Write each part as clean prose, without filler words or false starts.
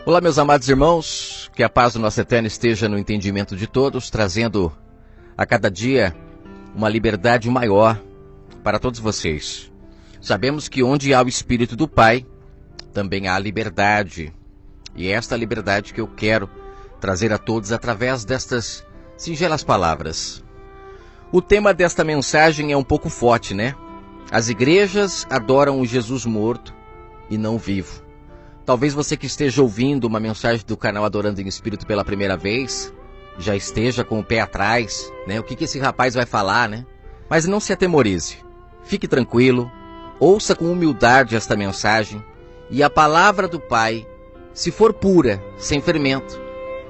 Olá, meus amados irmãos, que a paz do nosso Eterno esteja no entendimento de todos, trazendo a cada dia uma liberdade maior para todos vocês. Sabemos que onde há o Espírito do Pai, também há liberdade. E é esta liberdade que eu quero trazer a todos através destas singelas palavras. O tema desta mensagem é um pouco forte, né? As igrejas adoram o Jesus morto e não vivo. Talvez você que esteja ouvindo uma mensagem do canal Adorando em Espírito pela primeira vez, já esteja com o pé atrás, né? O que esse rapaz vai falar, né? Mas não se atemorize. Fique tranquilo, ouça com humildade esta mensagem e a palavra do Pai, se for pura, sem fermento,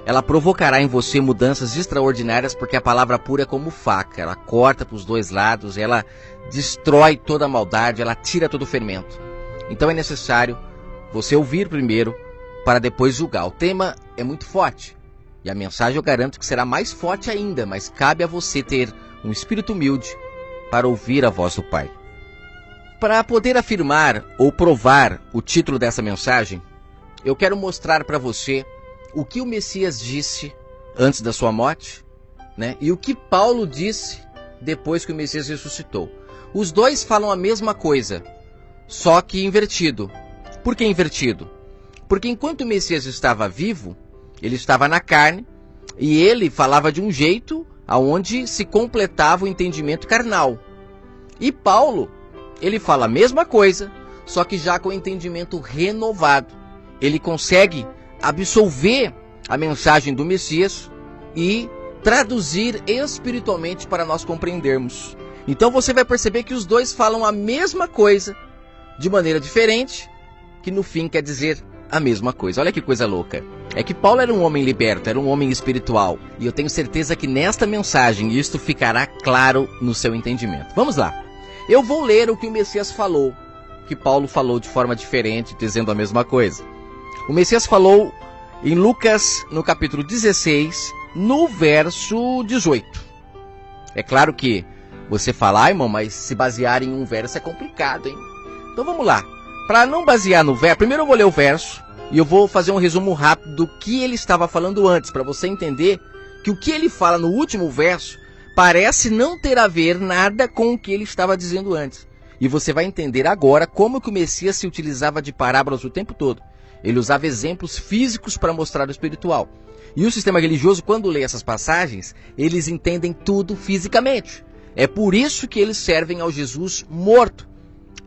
ela provocará em você mudanças extraordinárias, porque a palavra pura é como faca, ela corta para os dois lados, ela destrói toda a maldade, ela tira todo o fermento. Então é necessário você ouvir primeiro, para depois julgar. O tema é muito forte, e a mensagem eu garanto que será mais forte ainda, mas cabe a você ter um espírito humilde para ouvir a voz do Pai. Para poder afirmar ou provar o título dessa mensagem, eu quero mostrar para você o que o Messias disse antes da sua morte, né? E o que Paulo disse depois que o Messias ressuscitou. Os dois falam a mesma coisa, só que invertido. Por que invertido? Porque enquanto o Messias estava vivo, ele estava na carne, e ele falava de um jeito aonde se completava o entendimento carnal. E Paulo, ele fala a mesma coisa, só que já com o entendimento renovado. Ele consegue absolver a mensagem do Messias e traduzir espiritualmente para nós compreendermos. Então você vai perceber que os dois falam a mesma coisa de maneira diferente, que no fim quer dizer a mesma coisa. Olha que coisa louca. É que Paulo era um homem liberto, era um homem espiritual. E eu tenho certeza que nesta mensagem isto ficará claro no seu entendimento. Vamos lá. Eu vou ler o que o Messias falou, que Paulo falou de forma diferente, dizendo a mesma coisa. O Messias falou em Lucas, no capítulo 16, no verso 18. É claro que você fala, irmão, mas se basear em um verso é complicado, hein? Então vamos lá. Para não basear no verso, primeiro eu vou ler o verso e eu vou fazer um resumo rápido do que ele estava falando antes, para você entender que o que ele fala no último verso parece não ter a ver nada com o que ele estava dizendo antes. E você vai entender agora como que o Messias se utilizava de parábolas o tempo todo. Ele usava exemplos físicos para mostrar o espiritual. E o sistema religioso, quando lê essas passagens, eles entendem tudo fisicamente. É por isso que eles servem ao Jesus morto.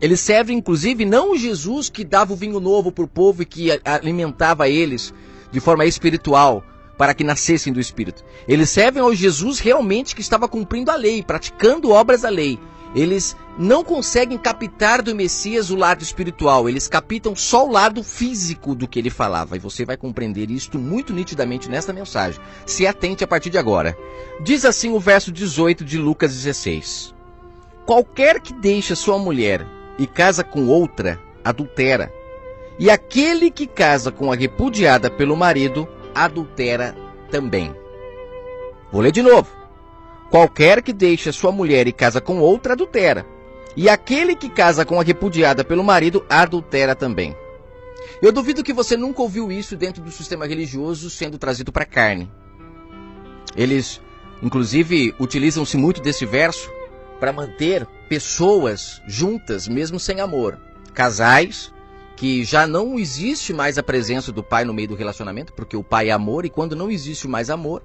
Eles servem, inclusive, não o Jesus que dava o vinho novo para o povo e que alimentava eles de forma espiritual, para que nascessem do Espírito. Eles servem ao Jesus realmente que estava cumprindo a lei, praticando obras da lei. Eles não conseguem captar do Messias o lado espiritual, eles captam só o lado físico do que ele falava. E você vai compreender isto muito nitidamente nesta mensagem. Se atente a partir de agora. Diz assim o verso 18 de Lucas 16. Qualquer que deixa sua mulher e casa com outra, adultera. E aquele que casa com a repudiada pelo marido, adultera também. Vou ler de novo. Qualquer que deixa sua mulher e casa com outra, adultera. E aquele que casa com a repudiada pelo marido, adultera também. Eu duvido que você nunca ouviu isso dentro do sistema religioso sendo trazido para a carne. Eles, inclusive, utilizam-se muito desse verso para manter pessoas juntas, mesmo sem amor. Casais que já não existe mais a presença do pai no meio do relacionamento, porque o pai é amor, e quando não existe mais amor,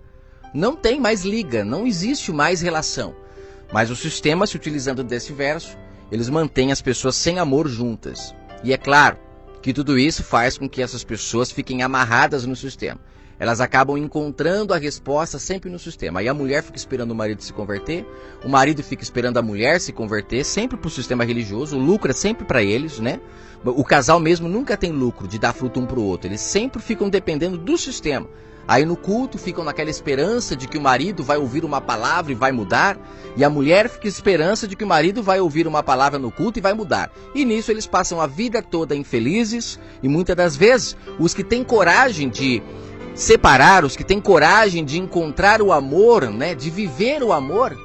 não tem mais liga, não existe mais relação. Mas o sistema, se utilizando desse verso, eles mantêm as pessoas sem amor juntas. E é claro que tudo isso faz com que essas pessoas fiquem amarradas no sistema. Elas acabam encontrando a resposta sempre no sistema. Aí a mulher fica esperando o marido se converter, o marido fica esperando a mulher se converter, sempre para o sistema religioso, o lucro é sempre para eles, né? O casal mesmo nunca tem lucro de dar fruto um para o outro, eles sempre ficam dependendo do sistema. Aí no culto ficam naquela esperança de que o marido vai ouvir uma palavra e vai mudar, e a mulher fica esperança de que o marido vai ouvir uma palavra no culto e vai mudar. E nisso eles passam a vida toda infelizes, e muitas das vezes os que têm coragem de separar, os que têm coragem de encontrar o amor, né, de viver o amor,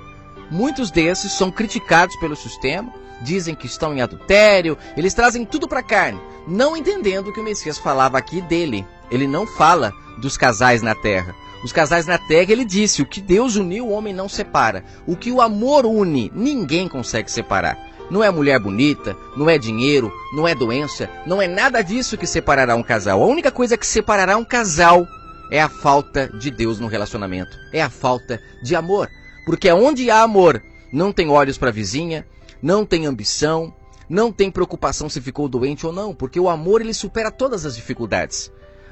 muitos desses são criticados pelo sistema, dizem que estão em adultério, eles trazem tudo para a carne, não entendendo que o Messias falava aqui dele. Ele não fala dos casais na terra. Os casais na terra, ele disse, o que Deus uniu, o homem não separa. O que o amor une, ninguém consegue separar. Não é mulher bonita, não é dinheiro, não é doença, não é nada disso que separará um casal. A única coisa que separará um casal é a falta de Deus no relacionamento, é a falta de amor. Porque onde há amor, não tem olhos para a vizinha, não tem ambição, não tem preocupação se ficou doente ou não, porque o amor ele supera todas as dificuldades.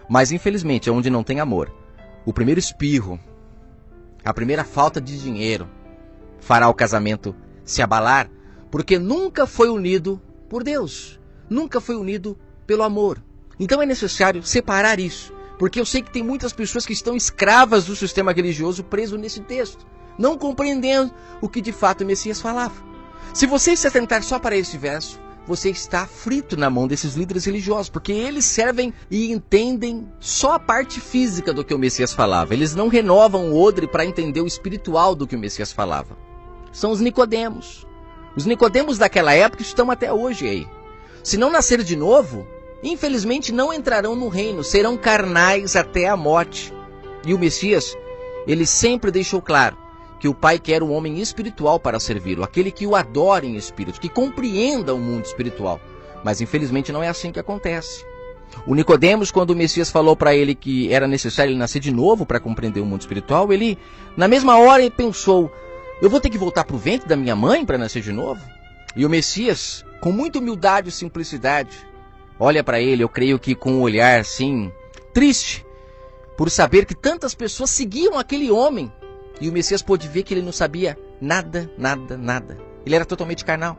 Mas infelizmente, onde não tem amor, o primeiro espirro, a primeira falta de dinheiro fará o casamento se abalar, porque nunca foi unido por Deus, nunca foi unido pelo amor. Então é necessário separar isso, porque eu sei que tem muitas pessoas que estão escravas do sistema religioso preso nesse texto, não compreendendo o que de fato o Messias falava. Se você se atentar só para esse verso, você está frito na mão desses líderes religiosos, porque eles servem e entendem só a parte física do que o Messias falava. Eles não renovam o odre para entender o espiritual do que o Messias falava. São os Nicodemos. Os Nicodemos daquela época estão até hoje aí. Se não nascer de novo, infelizmente não entrarão no reino, serão carnais até a morte. E o Messias, ele sempre deixou claro que o Pai quer um homem espiritual para servi-lo, aquele que o adore em espírito, que compreenda o mundo espiritual. Mas infelizmente não é assim que acontece. O Nicodemos, quando o Messias falou para ele que era necessário ele nascer de novo para compreender o mundo espiritual, ele, na mesma hora, ele pensou, eu vou ter que voltar para o ventre da minha mãe para nascer de novo? E o Messias, com muita humildade e simplicidade, olha para ele, eu creio que com um olhar assim, triste, por saber que tantas pessoas seguiam aquele homem. E o Messias pôde ver que ele não sabia nada, nada, nada. Ele era totalmente carnal.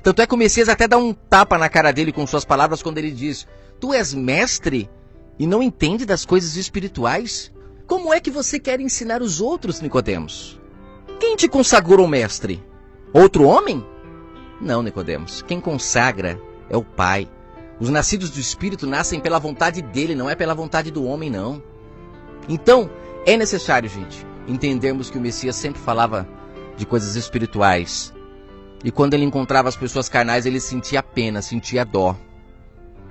Tanto é que o Messias até dá um tapa na cara dele com suas palavras quando ele diz, tu és mestre e não entende das coisas espirituais? Como é que você quer ensinar os outros, Nicodemos? Quem te consagrou mestre? Outro homem? Não, Nicodemos. Quem consagra é o Pai. Os nascidos do Espírito nascem pela vontade dele, não é pela vontade do homem, não. Então, é necessário, gente, entendermos que o Messias sempre falava de coisas espirituais. E quando ele encontrava as pessoas carnais, ele sentia pena, sentia dó.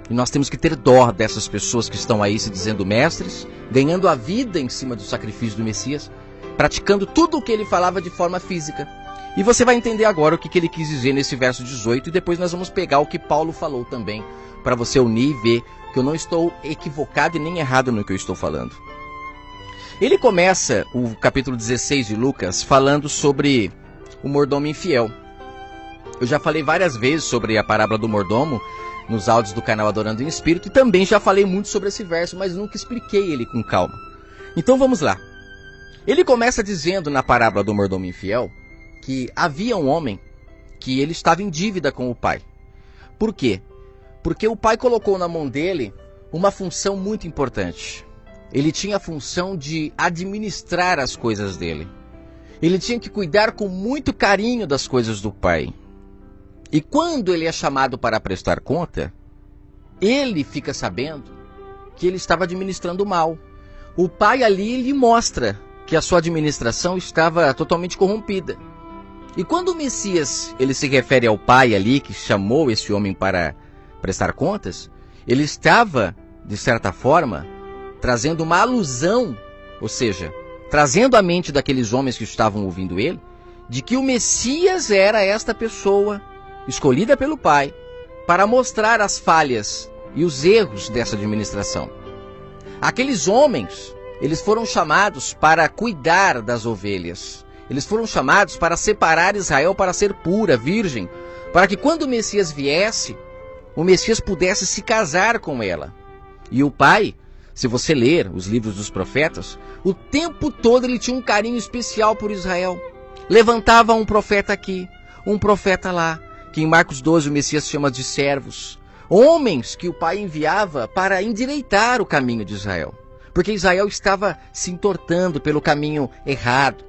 E nós temos que ter dó dessas pessoas que estão aí se dizendo mestres, ganhando a vida em cima do sacrifício do Messias, praticando tudo o que ele falava de forma física. E você vai entender agora o que ele quis dizer nesse verso 18, e depois nós vamos pegar o que Paulo falou também, para você unir e ver que eu não estou equivocado e nem errado no que eu estou falando. Ele começa o capítulo 16 de Lucas falando sobre o mordomo infiel. Eu já falei várias vezes sobre a parábola do mordomo nos áudios do canal Adorando em Espírito e também já falei muito sobre esse verso, mas nunca expliquei ele com calma. Então vamos lá. Ele começa dizendo na parábola do mordomo infiel que havia um homem que ele estava em dívida com o pai. Por quê? Porque o pai colocou na mão dele uma função muito importante. Ele tinha a função de administrar as coisas dele. Ele tinha que cuidar com muito carinho das coisas do pai. E quando ele é chamado para prestar conta, ele fica sabendo que ele estava administrando mal. O pai ali lhe mostra que a sua administração estava totalmente corrompida. E quando o Messias ele se refere ao pai ali, que chamou esse homem para prestar contas, ele estava, de certa forma, trazendo uma alusão, ou seja, trazendo à mente daqueles homens que estavam ouvindo ele, de que o Messias era esta pessoa escolhida pelo Pai para mostrar as falhas e os erros dessa administração. Aqueles homens, eles foram chamados para cuidar das ovelhas. Eles foram chamados para separar Israel para ser pura, virgem, para que quando o Messias viesse, o Messias pudesse se casar com ela. E o Pai, se você ler os livros dos profetas, o tempo todo ele tinha um carinho especial por Israel. Levantava um profeta aqui, um profeta lá, que em Marcos 12 o Messias chama de servos. Homens que o Pai enviava para endireitar o caminho de Israel. Porque Israel estava se entortando pelo caminho errado.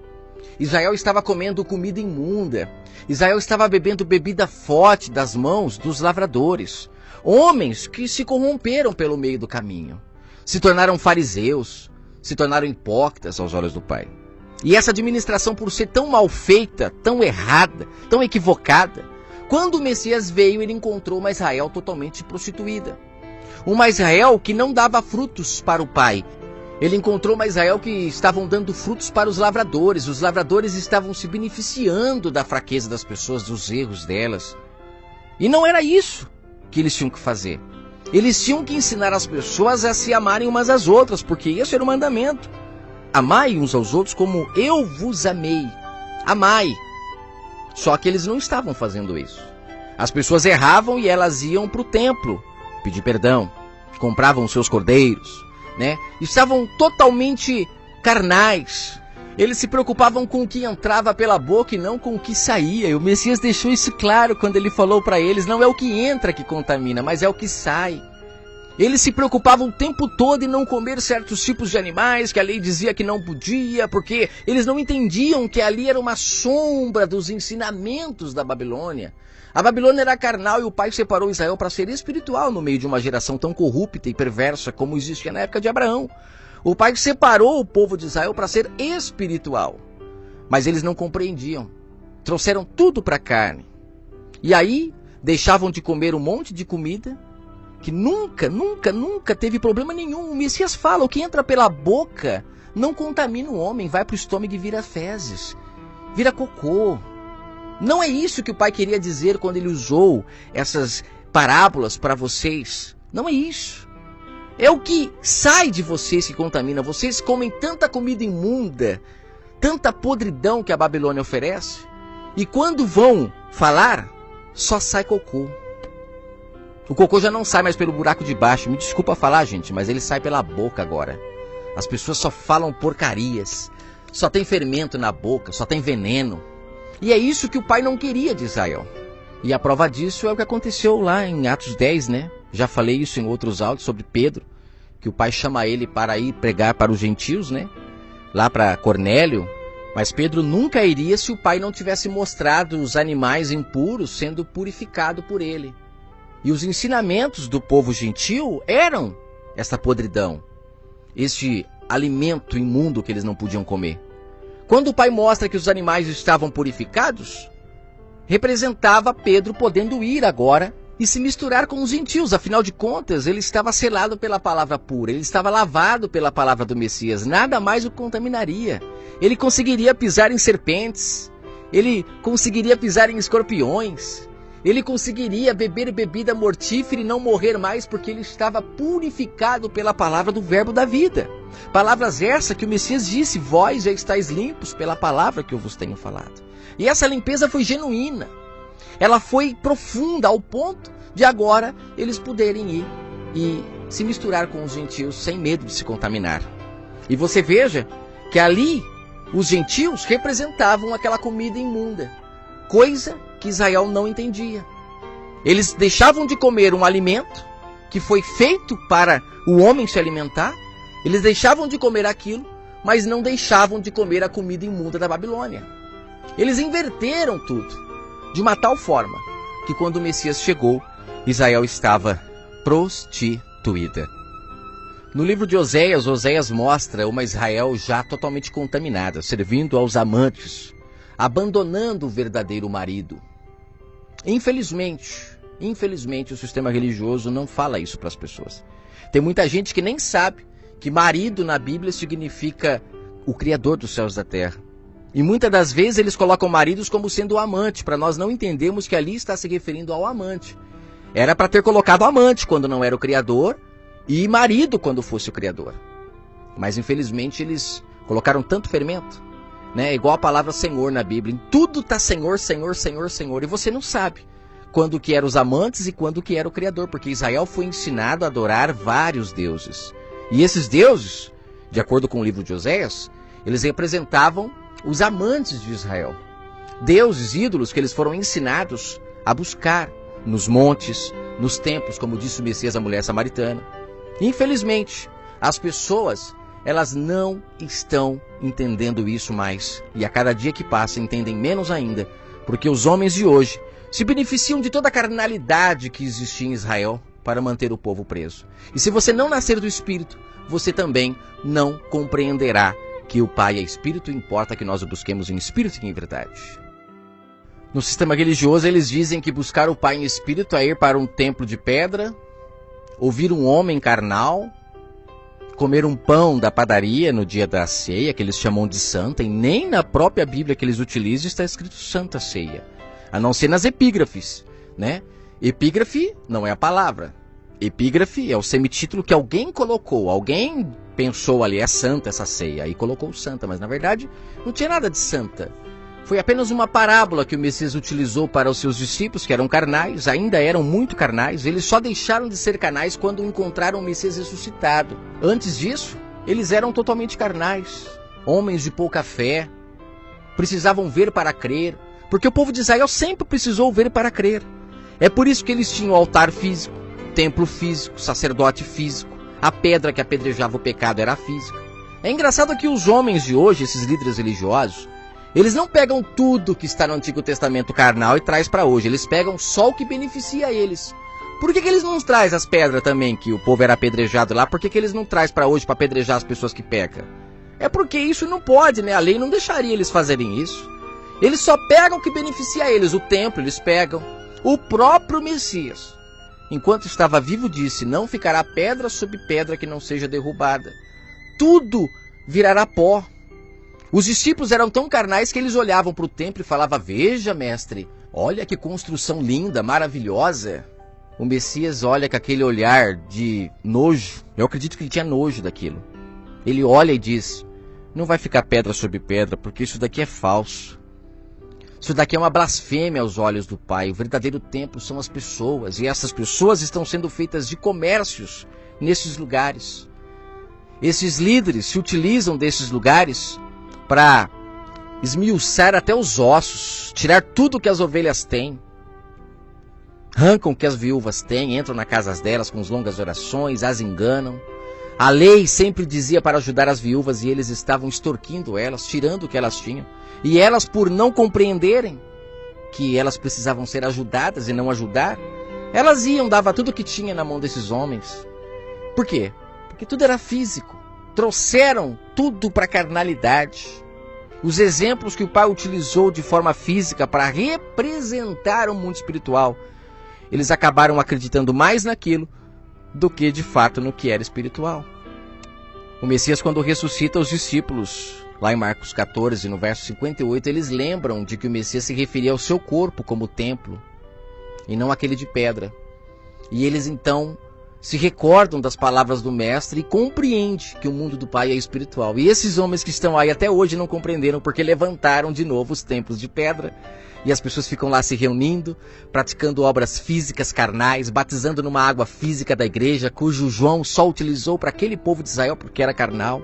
Israel estava comendo comida imunda. Israel estava bebendo bebida forte das mãos dos lavradores. Homens que se corromperam pelo meio do caminho. Se tornaram fariseus, se tornaram hipócritas aos olhos do Pai. E essa administração, por ser tão mal feita, tão errada, tão equivocada, quando o Messias veio, ele encontrou uma Israel totalmente prostituída. Uma Israel que não dava frutos para o pai. Ele encontrou uma Israel que estavam dando frutos para os lavradores. Os lavradores estavam se beneficiando da fraqueza das pessoas, dos erros delas. E não era isso que eles tinham que fazer. Eles tinham que ensinar as pessoas a se amarem umas às outras, porque esse era o mandamento. Amai uns aos outros como eu vos amei. Amai. Só que eles não estavam fazendo isso. As pessoas erravam e elas iam para o templo pedir perdão, compravam seus cordeiros, né? Estavam totalmente carnais. Eles se preocupavam com o que entrava pela boca e não com o que saía. E o Messias deixou isso claro quando ele falou para eles, não é o que entra que contamina, mas é o que sai. Eles se preocupavam o tempo todo em não comer certos tipos de animais que a lei dizia que não podia, porque eles não entendiam que ali era uma sombra dos ensinamentos da Babilônia. A Babilônia era carnal e o pai separou Israel para ser espiritual no meio de uma geração tão corrupta e perversa como existia na época de Abraão. O pai separou o povo de Israel para ser espiritual. Mas eles não compreendiam. Trouxeram tudo para a carne. E aí deixavam de comer um monte de comida que nunca teve problema nenhum. O Messias fala, o que entra pela boca não contamina o homem, vai para o estômago e vira fezes, vira cocô. Não é isso que o pai queria dizer quando ele usou essas parábolas para vocês. Não é isso. É o que sai de vocês que contamina. Vocês comem tanta comida imunda, tanta podridão que a Babilônia oferece, e quando vão falar, só sai cocô. O cocô já não sai mais pelo buraco de baixo. Me desculpa falar, gente, mas ele sai pela boca agora. As pessoas só falam porcarias. Só tem fermento na boca, só tem veneno. E é isso que o pai não queria de Israel. E a prova disso é o que aconteceu lá em Atos 10, né? Já falei isso em outros áudios sobre Pedro, que o pai chama ele para ir pregar para os gentios, né? Lá para Cornélio. Mas Pedro nunca iria se o pai não tivesse mostrado os animais impuros sendo purificados por ele. E os ensinamentos do povo gentil eram essa podridão, este alimento imundo que eles não podiam comer. Quando o pai mostra que os animais estavam purificados, representava Pedro podendo ir agora e se misturar com os gentios. Afinal de contas, ele estava selado pela palavra pura, ele estava lavado pela palavra do Messias, nada mais o contaminaria. Ele conseguiria pisar em serpentes, ele conseguiria pisar em escorpiões, ele conseguiria beber bebida mortífera e não morrer mais, porque ele estava purificado pela palavra do verbo da vida. Palavras essas que o Messias disse, vós já estáis limpos pela palavra que eu vos tenho falado. E essa limpeza foi genuína. Ela foi profunda ao ponto de agora eles poderem ir e se misturar com os gentios sem medo de se contaminar. E você veja que ali os gentios representavam aquela comida imunda, coisa que Israel não entendia. Eles deixavam de comer um alimento que foi feito para o homem se alimentar, eles deixavam de comer aquilo, mas não deixavam de comer a comida imunda da Babilônia. Eles inverteram tudo, de uma tal forma que quando o Messias chegou, Israel estava prostituída. No livro de Oséias, Oséias mostra uma Israel já totalmente contaminada, servindo aos amantes, abandonando o verdadeiro marido. Infelizmente, o sistema religioso não fala isso para as pessoas. Tem muita gente que nem sabe que marido na Bíblia significa o Criador dos céus e da terra. E muitas das vezes eles colocam maridos como sendo o amante, para nós não entendermos que ali está se referindo ao amante. Era para ter colocado amante quando não era o Criador e marido quando fosse o Criador. Mas infelizmente eles colocaram tanto fermento, né? Igual a palavra Senhor na Bíblia. Em tudo está Senhor, Senhor, Senhor, Senhor. E você não sabe quando que eram os amantes e quando que era o Criador. Porque Israel foi ensinado a adorar vários deuses. E esses deuses, de acordo com o livro de Oséias, eles representavam os amantes de Israel. Deuses, ídolos que eles foram ensinados a buscar nos montes, nos templos, como disse o Messias à mulher samaritana. Infelizmente, as pessoas, elas não estão entendendo isso mais. E a cada dia que passa, entendem menos ainda. Porque os homens de hoje se beneficiam de toda a carnalidade que existia em Israel para manter o povo preso. E se você não nascer do Espírito, você também não compreenderá que o Pai é Espírito e importa que nós o busquemos em Espírito e em verdade. No sistema religioso, eles dizem que buscar o Pai em espírito é ir para um templo de pedra, ouvir um homem carnal, comer um pão da padaria no dia da ceia, que eles chamam de santa, e nem na própria Bíblia que eles utilizam está escrito Santa Ceia, a não ser nas epígrafes, né? Epígrafe não é a palavra. Epígrafe é o semitítulo que alguém colocou, alguém pensou ali, é santa essa ceia, e colocou santa, mas na verdade não tinha nada de santa. Foi apenas uma parábola que o Messias utilizou para os seus discípulos, que eram carnais, ainda eram muito carnais. Eles só deixaram de ser carnais quando encontraram o Messias ressuscitado. Antes disso, eles eram totalmente carnais, homens de pouca fé, precisavam ver para crer, porque o povo de Israel sempre precisou ver para crer. É por isso que eles tinham altar físico, templo físico, sacerdote físico, a pedra que apedrejava o pecado era física. É engraçado que os homens de hoje, esses líderes religiosos, eles não pegam tudo que está no Antigo Testamento carnal e traz para hoje. Eles pegam só o que beneficia eles. Por que eles não trazem as pedras também, que o povo era apedrejado lá? Por que eles não trazem para hoje para apedrejar as pessoas que pecam? É porque isso não pode, né? A lei não deixaria eles fazerem isso. Eles só pegam o que beneficia eles. O templo eles pegam. O próprio Messias, enquanto estava vivo, disse: não ficará pedra sobre pedra que não seja derrubada. Tudo virará pó. Os discípulos eram tão carnais que eles olhavam para o templo e falavam: veja, mestre, olha que construção linda, maravilhosa. O Messias olha com aquele olhar de nojo. Eu acredito que ele tinha nojo daquilo. Ele olha e diz: não vai ficar pedra sobre pedra, porque isso daqui é falso. Isso daqui é uma blasfêmia aos olhos do Pai. O verdadeiro templo são as pessoas, e essas pessoas estão sendo feitas de comércios nesses lugares. Esses líderes se utilizam desses lugares para esmiuçar até os ossos, tirar tudo que as ovelhas têm, arrancam o que as viúvas têm, entram nas casas delas com as longas orações, as enganam. A lei sempre dizia para ajudar as viúvas e eles estavam extorquindo elas, tirando o que elas tinham. E elas, por não compreenderem que elas precisavam ser ajudadas e não ajudar, elas iam, dava tudo que tinha na mão desses homens. Por quê? Porque tudo era físico. Trouxeram tudo para a carnalidade. Os exemplos que o Pai utilizou de forma física para representar o mundo espiritual, eles acabaram acreditando mais naquilo do que de fato no que era espiritual. O Messias, quando ressuscita os discípulos, lá em Marcos 14, no verso 58, eles lembram de que o Messias se referia ao seu corpo como templo, e não aquele de pedra. E eles então se recordam das palavras do Mestre e compreendem que o mundo do Pai é espiritual. E esses homens que estão aí até hoje não compreenderam, porque levantaram de novo os templos de pedra, e as pessoas ficam lá se reunindo, praticando obras físicas carnais, batizando numa água física da igreja, cujo João só utilizou para aquele povo de Israel porque era carnal.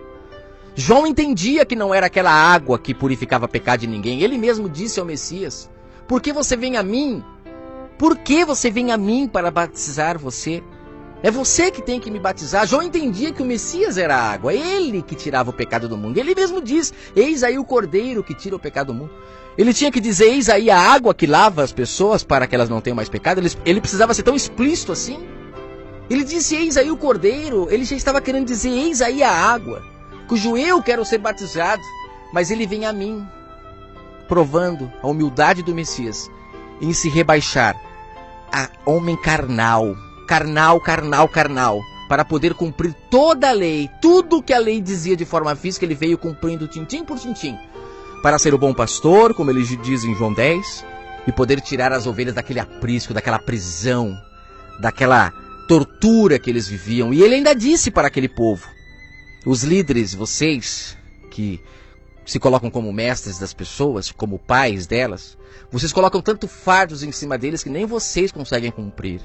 João entendia que não era aquela água que purificava pecado de ninguém. Ele mesmo disse ao Messias: por que você vem a mim? Por que você vem a mim para batizar você? É você que tem que me batizar. João entendia que o Messias era a água, ele que tirava o pecado do mundo. Ele mesmo diz: eis aí o Cordeiro que tira o pecado do mundo. Ele tinha que dizer: eis aí a água que lava as pessoas para que elas não tenham mais pecado. Ele precisava ser tão explícito assim. Ele disse: eis aí o Cordeiro. Ele já estava querendo dizer: eis aí a água, cujo eu quero ser batizado. Mas ele vem a mim, provando a humildade do Messias em se rebaixar a homem carnal, para poder cumprir toda a lei. Tudo que a lei dizia de forma física, ele veio cumprindo tintim por tintim, para ser o bom pastor, como ele diz em João 10, e poder tirar as ovelhas daquele aprisco, daquela prisão, daquela tortura que eles viviam. E ele ainda disse para aquele povo: os líderes, vocês que se colocam como mestres das pessoas, como pais delas, vocês colocam tanto fardos em cima deles que nem vocês conseguem cumprir.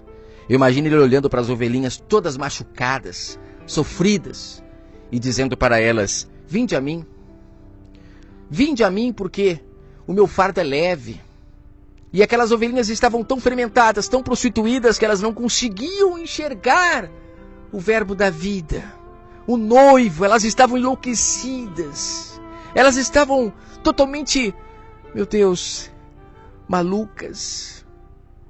Eu imagino ele olhando para as ovelhinhas todas machucadas, sofridas, e dizendo para elas: vinde a mim, porque o meu fardo é leve. E aquelas ovelhinhas estavam tão fermentadas, tão prostituídas, que elas não conseguiam enxergar o verbo da vida, o noivo. Elas estavam enlouquecidas, elas estavam totalmente, meu Deus, malucas,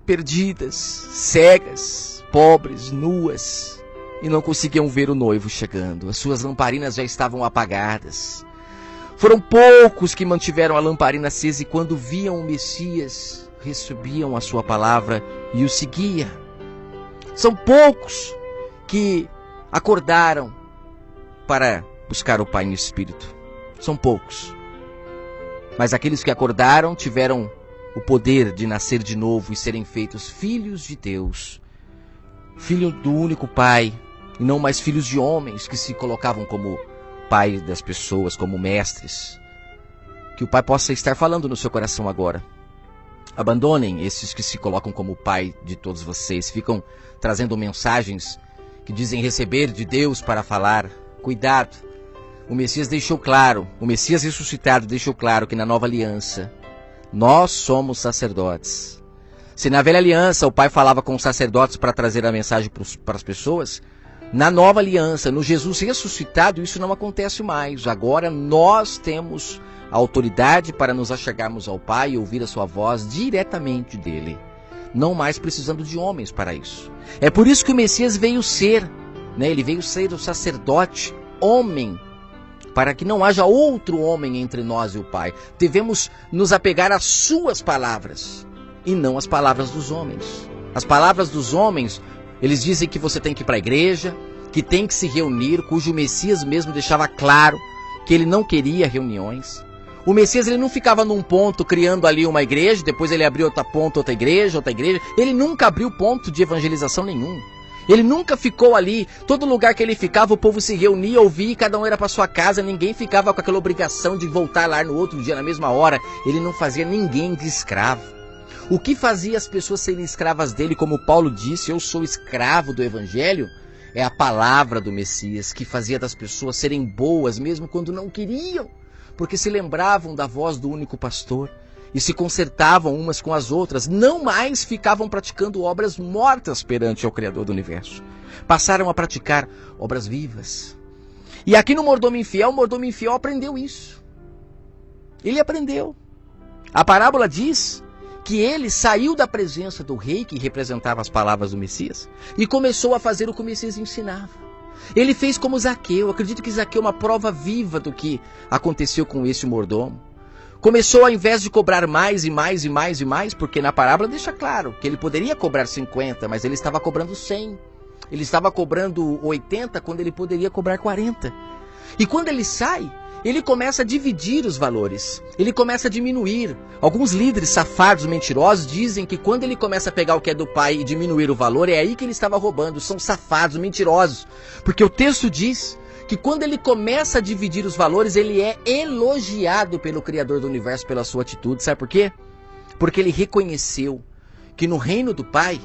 perdidas, cegas, pobres, nuas, e não conseguiam ver o noivo chegando. As suas lamparinas já estavam apagadas. Foram poucos que mantiveram a lamparina acesa e quando viam o Messias, recebiam a sua palavra e o seguiam. São poucos que acordaram para buscar o Pai no Espírito. São poucos. Mas aqueles que acordaram tiveram o poder de nascer de novo e serem feitos filhos de Deus. Filho do único Pai, e não mais filhos de homens que se colocavam como Pai das pessoas, como mestres. Que o Pai possa estar falando no seu coração agora. Abandonem esses que se colocam como Pai de todos vocês, ficam trazendo mensagens que dizem receber de Deus para falar. Cuidado, o Messias deixou claro, o Messias ressuscitado deixou claro que na nova aliança, nós somos sacerdotes. Se na velha aliança o Pai falava com os sacerdotes para trazer a mensagem para as pessoas, na nova aliança, no Jesus ressuscitado, isso não acontece mais. Agora nós temos a autoridade para nos achegarmos ao Pai e ouvir a sua voz diretamente dele. Não mais precisando de homens para isso. É por isso que o Messias veio ser, ele veio ser o sacerdote, homem, para que não haja outro homem entre nós e o Pai. Devemos nos apegar às suas palavras e não às palavras dos homens. As palavras dos homens, eles dizem que você tem que ir para a igreja, que tem que se reunir, cujo Messias mesmo deixava claro que ele não queria reuniões. O Messias ele não ficava num ponto criando ali uma igreja, depois ele abriu outra ponta, outra igreja. Ele nunca abriu ponto de evangelização nenhum. Ele nunca ficou ali, todo lugar que ele ficava o povo se reunia, ouvia, cada um era para sua casa, ninguém ficava com aquela obrigação de voltar lá no outro dia, na mesma hora. Ele não fazia ninguém de escravo. O que fazia as pessoas serem escravas dele, como Paulo disse, eu sou escravo do Evangelho, é a palavra do Messias, que fazia das pessoas serem boas, mesmo quando não queriam, porque se lembravam da voz do único pastor e se consertavam umas com as outras, não mais ficavam praticando obras mortas perante ao Criador do Universo. Passaram a praticar obras vivas. E aqui no mordomo infiel, o mordomo infiel aprendeu isso. Ele aprendeu. A parábola diz que ele saiu da presença do rei, que representava as palavras do Messias, e começou a fazer o que o Messias ensinava. Ele fez como Zaqueu. Eu acredito que Zaqueu é uma prova viva do que aconteceu com esse mordomo. Começou, ao invés de cobrar mais e mais e mais e mais, porque na parábola deixa claro que ele poderia cobrar 50, mas ele estava cobrando 100. Ele estava cobrando 80 quando ele poderia cobrar 40. E quando ele sai, ele começa a dividir os valores. Ele começa a diminuir. Alguns líderes safados, mentirosos, dizem que quando ele começa a pegar o que é do pai e diminuir o valor, é aí que ele estava roubando. São safados, mentirosos. Porque o texto diz que quando ele começa a dividir os valores, ele é elogiado pelo Criador do Universo pela sua atitude. Sabe por quê? Porque ele reconheceu que no reino do Pai,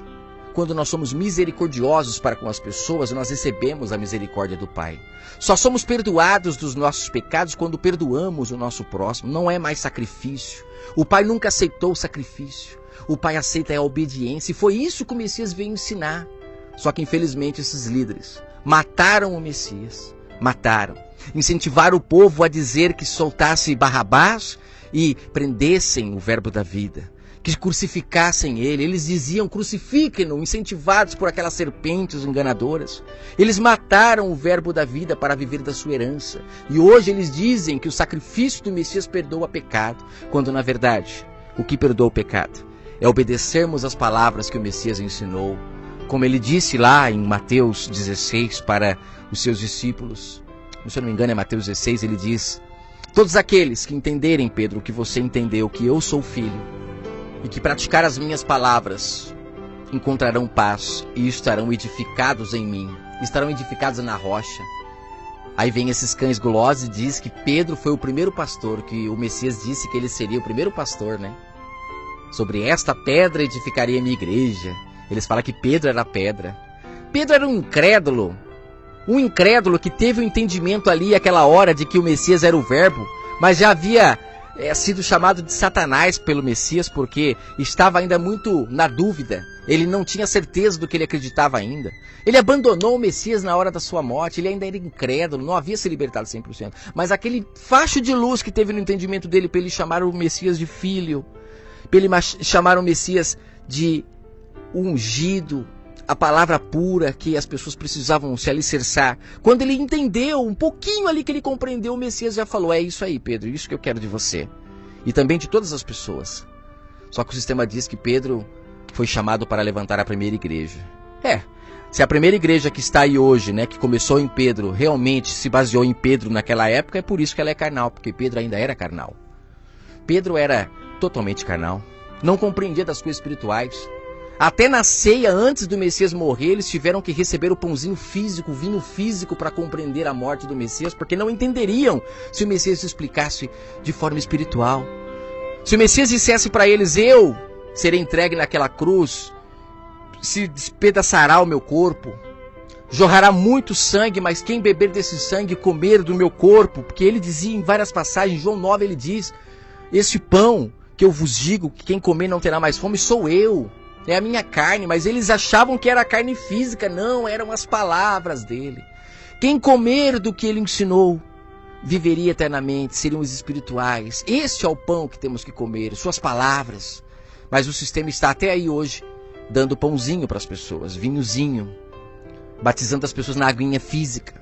quando nós somos misericordiosos para com as pessoas, nós recebemos a misericórdia do Pai. Só somos perdoados dos nossos pecados quando perdoamos o nosso próximo. Não é mais sacrifício. O Pai nunca aceitou o sacrifício. O Pai aceita a obediência. E foi isso que o Messias veio ensinar. Só que infelizmente esses líderes mataram o Messias. Mataram. Incentivaram o povo a dizer que soltasse Barrabás e prendessem o verbo da vida. Que crucificassem ele. Eles diziam, crucifiquem-no, incentivados por aquelas serpentes enganadoras. Eles mataram o verbo da vida para viver da sua herança. E hoje eles dizem que o sacrifício do Messias perdoa pecado, quando na verdade, o que perdoa o pecado é obedecermos as palavras que o Messias ensinou. Como ele disse lá em Mateus 16 para os seus discípulos, se eu não me engano é Mateus 16, ele diz, todos aqueles que entenderem, Pedro, o que você entendeu, que eu sou filho, e que praticar as minhas palavras, encontrarão paz e estarão edificados em mim, estarão edificados na rocha. Aí vem esses cães gulosos e diz que Pedro foi o primeiro pastor, que o Messias disse que ele seria o primeiro pastor, né? Sobre esta pedra edificaria a minha igreja. Eles falam que Pedro era a pedra. Pedro era um incrédulo que teve o entendimento ali, aquela hora, de que o Messias era o verbo, mas já havia sido chamado de Satanás pelo Messias, porque estava ainda muito na dúvida. Ele não tinha certeza do que ele acreditava ainda. Ele abandonou o Messias na hora da sua morte, ele ainda era incrédulo, não havia se libertado 100%. Mas aquele facho de luz que teve no entendimento dele, para ele chamar o Messias de filho, para ele chamar o Messias de ungido, a palavra pura que as pessoas precisavam se alicerçar. Quando ele entendeu, um pouquinho ali que ele compreendeu, o Messias já falou: é isso aí, Pedro, isso que eu quero de você. E também de todas as pessoas. Só que o sistema diz que Pedro foi chamado para levantar a primeira igreja. Se a primeira igreja que está aí hoje, né, que começou em Pedro, realmente se baseou em Pedro naquela época, é por isso que ela é carnal, porque Pedro ainda era carnal. Pedro era totalmente carnal, não compreendia das coisas espirituais. Até na ceia, antes do Messias morrer, eles tiveram que receber o pãozinho físico, o vinho físico, para compreender a morte do Messias, porque não entenderiam se o Messias explicasse de forma espiritual. Se o Messias dissesse para eles: eu serei entregue naquela cruz, se despedaçará o meu corpo, jorrará muito sangue, mas quem beber desse sangue, comer do meu corpo, porque ele dizia em várias passagens, João 9 ele diz: este pão que eu vos digo, que quem comer não terá mais fome, sou eu. É a minha carne, mas eles achavam que era carne física. Não, eram as palavras dele. Quem comer do que ele ensinou, viveria eternamente, seriam os espirituais. Este é o pão que temos que comer, suas palavras. Mas o sistema está até aí hoje, dando pãozinho para as pessoas, vinhozinho, batizando as pessoas na aguinha física.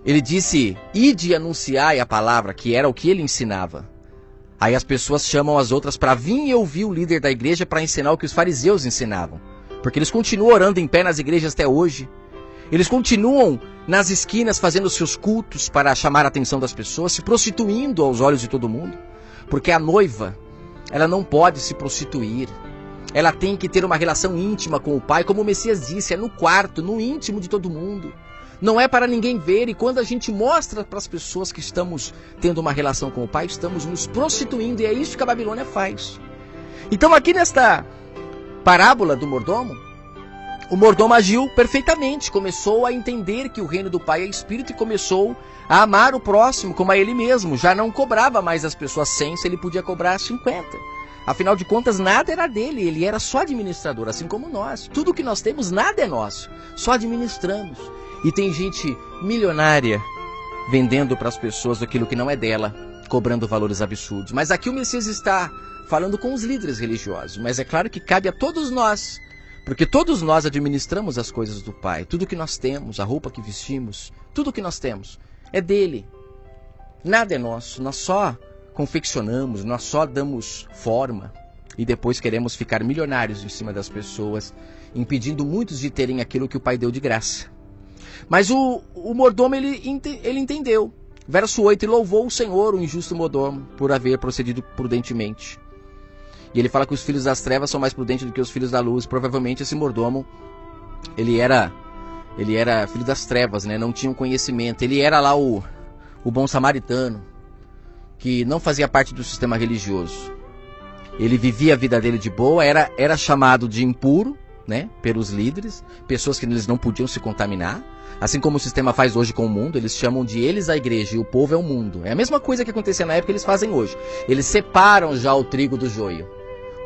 Ele disse: ide e anunciai a palavra, que era o que ele ensinava. Aí as pessoas chamam as outras para vir e ouvir o líder da igreja para ensinar o que os fariseus ensinavam. Porque eles continuam orando em pé nas igrejas até hoje. Eles continuam nas esquinas fazendo seus cultos para chamar a atenção das pessoas, se prostituindo aos olhos de todo mundo. Porque a noiva, ela não pode se prostituir. Ela tem que ter uma relação íntima com o Pai, como o Messias disse, é no quarto, no íntimo de todo mundo. Não é para ninguém ver, e quando a gente mostra para as pessoas que estamos tendo uma relação com o Pai, estamos nos prostituindo, e é isso que a Babilônia faz. Então aqui nesta parábola do mordomo, o mordomo agiu perfeitamente, começou a entender que o reino do Pai é Espírito e começou a amar o próximo como a ele mesmo. Já não cobrava mais as pessoas 100 se ele podia cobrar 50. Afinal de contas, nada era dele, ele era só administrador, assim como nós. Tudo que nós temos, nada é nosso, só administramos. E tem gente milionária vendendo para as pessoas aquilo que não é dela, cobrando valores absurdos. Mas aqui o Messias está falando com os líderes religiosos. Mas é claro que cabe a todos nós, porque todos nós administramos as coisas do Pai. Tudo que nós temos, a roupa que vestimos, tudo que nós temos é dele. Nada é nosso, nós só confeccionamos, nós só damos forma. E depois queremos ficar milionários em cima das pessoas, impedindo muitos de terem aquilo que o Pai deu de graça. Mas o mordomo, ele entendeu. Verso 8, e louvou o Senhor, o injusto mordomo, por haver procedido prudentemente. E ele fala que os filhos das trevas são mais prudentes do que os filhos da luz. Provavelmente esse mordomo, ele era filho das trevas, né? Não tinha um conhecimento. Ele era lá o bom samaritano, que não fazia parte do sistema religioso. Ele vivia a vida dele de boa, era chamado de impuro, né, pelos líderes, pessoas que eles não podiam se contaminar. Assim como o sistema faz hoje com o mundo, eles chamam de eles a igreja e o povo é o mundo. É a mesma coisa que acontecia na época que eles fazem hoje. Eles separam já o trigo do joio.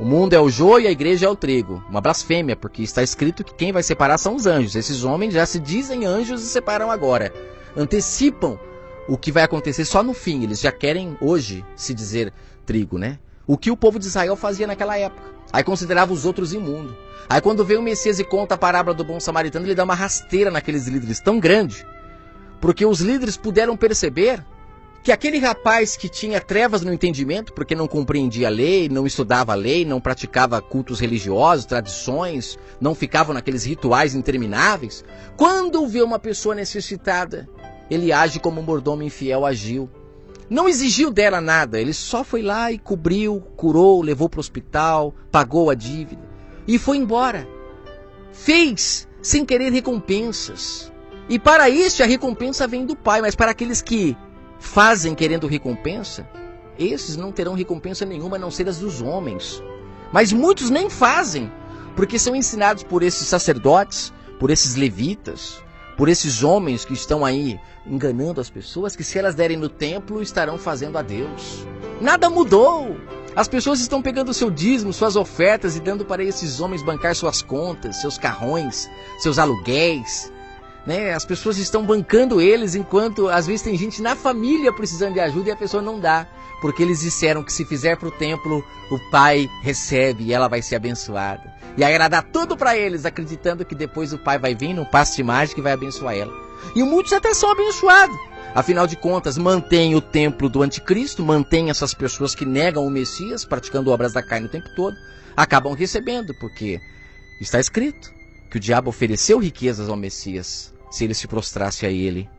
O mundo é o joio e a igreja é o trigo. Uma blasfêmia, porque está escrito que quem vai separar são os anjos. Esses homens já se dizem anjos e separam agora. Antecipam o que vai acontecer só no fim. Eles já querem hoje se dizer trigo, né? O que o povo de Israel fazia naquela época. Aí considerava os outros imundos. Aí quando vem o Messias e conta a parábola do bom samaritano, ele dá uma rasteira naqueles líderes tão grande. Porque os líderes puderam perceber que aquele rapaz que tinha trevas no entendimento, porque não compreendia a lei, não estudava a lei, não praticava cultos religiosos, tradições, não ficava naqueles rituais intermináveis, quando vê uma pessoa necessitada, ele age como um mordomo infiel agiu. Não exigiu dela nada, ele só foi lá e cobriu, curou, levou para o hospital, pagou a dívida e foi embora. Fez sem querer recompensas. E para isso a recompensa vem do Pai, mas para aqueles que fazem querendo recompensa, esses não terão recompensa nenhuma a não ser as dos homens. Mas muitos nem fazem, porque são ensinados por esses sacerdotes, por esses levitas, por esses homens que estão aí enganando as pessoas, que se elas derem no templo, estarão fazendo a Deus. Nada mudou. As pessoas estão pegando seu dízimo, suas ofertas e dando para esses homens bancar suas contas, seus carrões, seus aluguéis. né? As pessoas estão bancando eles, enquanto às vezes tem gente na família precisando de ajuda e a pessoa não dá. Porque eles disseram que se fizer para o templo, o pai recebe e ela vai ser abençoada. E aí ela dá tudo para eles, acreditando que depois o pai vai vir num passe de mágica e vai abençoar ela. E muitos até são abençoados. Afinal de contas, mantém o templo do anticristo, mantém essas pessoas que negam o Messias, praticando obras da carne o tempo todo, acabam recebendo, porque está escrito que o diabo ofereceu riquezas ao Messias, se ele se prostrasse a ele.